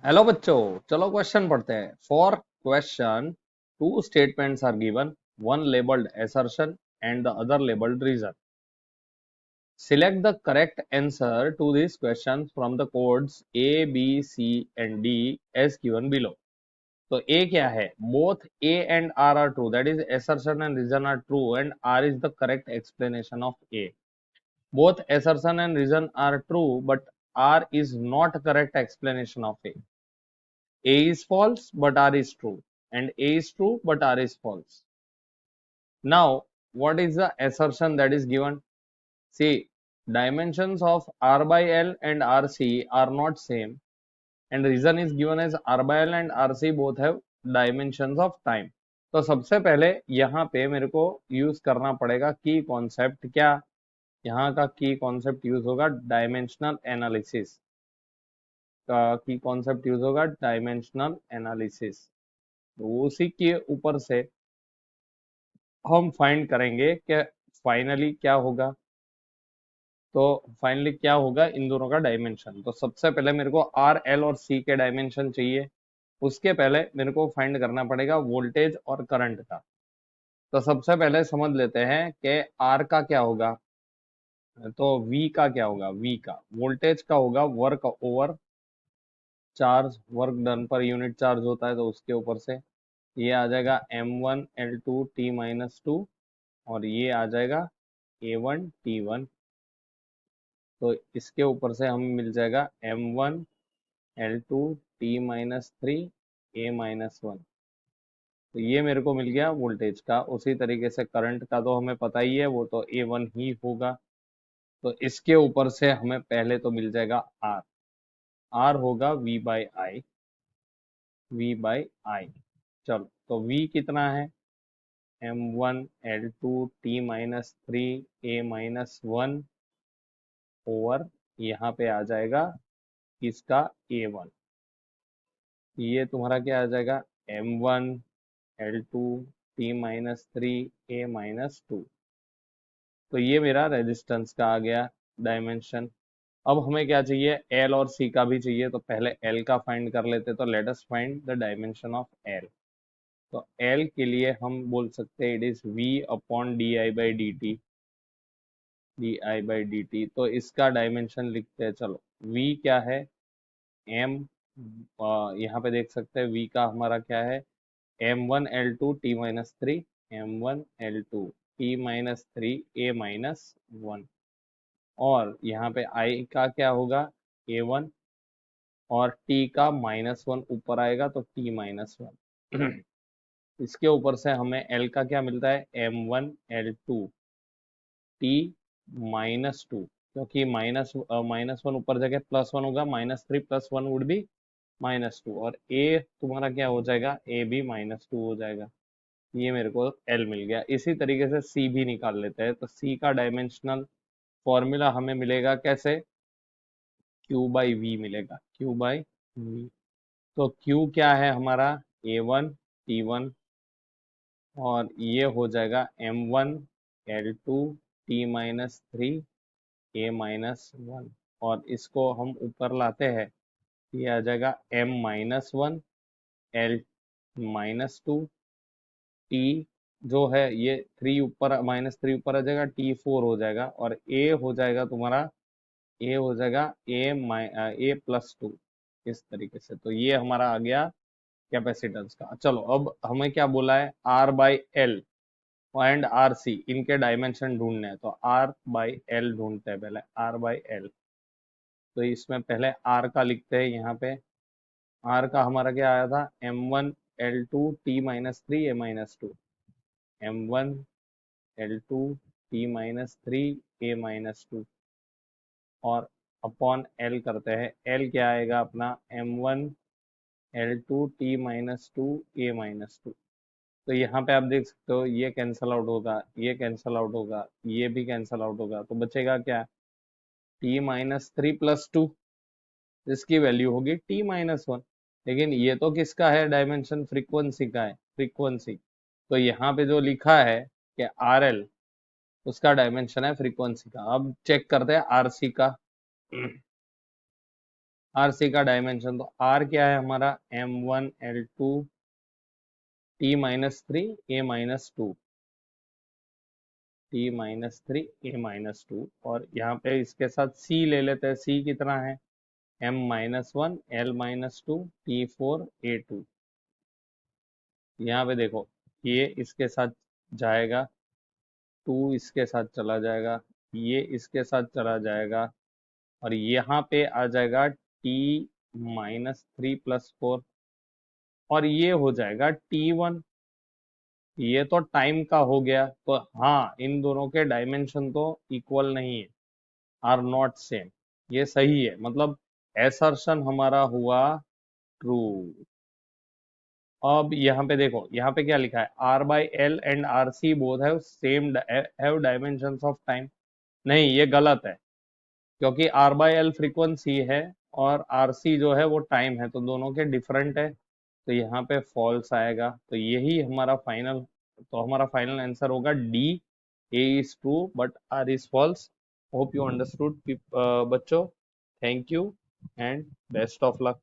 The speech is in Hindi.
हेलो बच्चों, चलो क्वेश्चन पढ़ते हैं। For question two statements are given, one labelled assertion and the other labeled reason. Select the correct answer to these questions from the codes A, B, C and D as given below. तो A क्या है? Both A and R are true, that is assertion and reason are true and R is the correct explanation of A. Both assertion and reason are true but R is not correct explanation of A. A is false but R is true, and A is true but R is false. Now, what is the assertion that is given? See, dimensions of R by L and RC are not same, and reason is given as R by L and RC both have dimensions of time. तो सबसे पहले यहाँ पे मेरे को यूज करना पड़ेगा की कॉन्सेप्ट। क्या यहाँ का की कॉन्सेप्ट यूज होगा? डायमेंशनल एनालिसिस का की कॉन्सेप्ट यूज होगा, डायमेंशनल एनालिसिस। तो उसी के ऊपर से हम फाइंड करेंगे कि फाइनली क्या होगा। तो फाइनली क्या होगा इन दोनों का डायमेंशन। तो सबसे पहले मेरे को आर, एल और सी के डायमेंशन चाहिए। उसके पहले मेरे को फाइंड करना पड़ेगा वोल्टेज और करंट का। तो सबसे पहले समझ लेते हैं कि आर का क्या होगा। तो वी का क्या होगा? वी का वोल्टेज का होगा work over charge, work done per unit charge होता है तो उसके ऊपर से ये आ जाएगा m1 L2 T-2 और ये आ जाएगा A1 T1। तो इसके ऊपर से हमें मिल जाएगा m1 L2 T-3 A-1। तो ये मेरे को मिल गया वोल्टेज का। उसी तरीके से करंट का तो हमें पता ही है, वो तो A1 ही होगा। तो इसके ऊपर से हमें पहले तो मिल जाएगा R। R होगा V/I, V/I। चलो, तो V कितना है? m1 L2 T-3 A-1 over यहाँ पे आ जाएगा इसका A1। ये तुम्हारा क्या आ जाएगा? m1 L2 T-3 A-2। तो ये मेरा रेजिस्टेंस का आ गया डायमेंशन। अब हमें क्या चाहिए? L और C का भी चाहिए। तो पहले L का फाइंड कर लेते। तो let us find the dimension of L। तो L के लिए हम बोल सकते हैं इट इज V/dI/dt, di/dt। तो इसका डायमेंशन लिखते हैं। चलो, V क्या है? M, यहाँ पे देख सकते हैं V का हमारा क्या है? m1 L2 T-3, m1 L2 T-3 A-1। और यहाँ पे I का क्या होगा? A1 और T का -1 ऊपर आएगा तो T-1। इसके ऊपर से हमें L का क्या मिलता है? m1 L2 T-2, क्योंकि -1 ऊपर जगह +1 होगा, -3 + 1 वुड बी -2। और A तुम्हारा क्या हो जाएगा? A भी -2 हो जाएगा। ये मेरे को L मिल गया। इसी तरीके से C भी निकाल लेते हैं। तो C का डायमेंशनल फॉर्मूला हमें मिलेगा कैसे? Q/V मिलेगा, Q/V। तो Q क्या है हमारा? A1 T1 और ये हो जाएगा m1 L2 T-3 A-1। और इसको हम ऊपर लाते हैं, ये आ जाएगा m-1 L-2 T जो है ये 3 ऊपर, -3 ऊपर आ जाएगा, T4 हो जाएगा। और A हो जाएगा तुम्हारा, A हो जाएगा A+2। इस तरीके से तो ये हमारा आ गया कैपेसिटेंस का। चलो, अब हमें क्या बोला है? R/L एंड RC इनके डायमेंशन ढूंढने हैं। तो R/L ढूंढते हैं पहले, R/L। तो इसमें पहले R का लिखते हैं यहाँ पे। R का हमारा क्या आया था? m1 L2 T-3 A-1 m1 L2 T-3 A-2 और अपॉन L करते हैं। L क्या आएगा अपना? m1 L2 T-2 A-2। तो यहाँ पे आप देख सकते हो ये कैंसल आउट होगा, ये कैंसल आउट होगा, ये भी कैंसल आउट होगा। तो बचेगा क्या? T-3 + 2, जिसकी वैल्यू होगी T-1। लेकिन ये तो किसका है डायमेंशन? फ्रीक्वेंसी का है, फ्रीक्वेंसी। तो यहाँ पे जो लिखा है कि RL, उसका डायमेंशन है फ्रीक्वेंसी का। अब चेक करते हैं RC का। आरसी का डायमेंशन, तो आर क्या है हमारा, M1 L2 T-3 A-2, T-3 A-2, और यहाँ पे इसके साथ C ले लेते हैं। C कितना है, M-1 L-2 T4 A2। यहाँ पे देखो, ये इसके साथ जाएगा, 2 इसके साथ चला जाएगा, ये इसके साथ चला जाएगा, और यहाँ पे आ जाएगा T-3 + 4, और ये हो जाएगा T1। ये तो टाइम का हो गया, तो हाँ इन दोनों के डायमेंशन तो इक्वल नहीं है, आर नॉट सेम। ये सही है, मतलब एसर्शन हमारा हुआ ट्रू। अब यहाँ पे देखो, यहाँ पे क्या लिखा है, R/L and RC both have same have dimensions of time. नहीं, ये गलत है, क्योंकि R/L फ्रीक्वेंसी है और RC जो है वो टाइम है, तो दोनों के डिफरेंट है, तो यहाँ पे फॉल्स आएगा। तो यही हमारा फाइनल, तो हमारा फाइनल आंसर होगा D, A is true but R is false. Hope you understood बच्चों। Thank you and best of luck.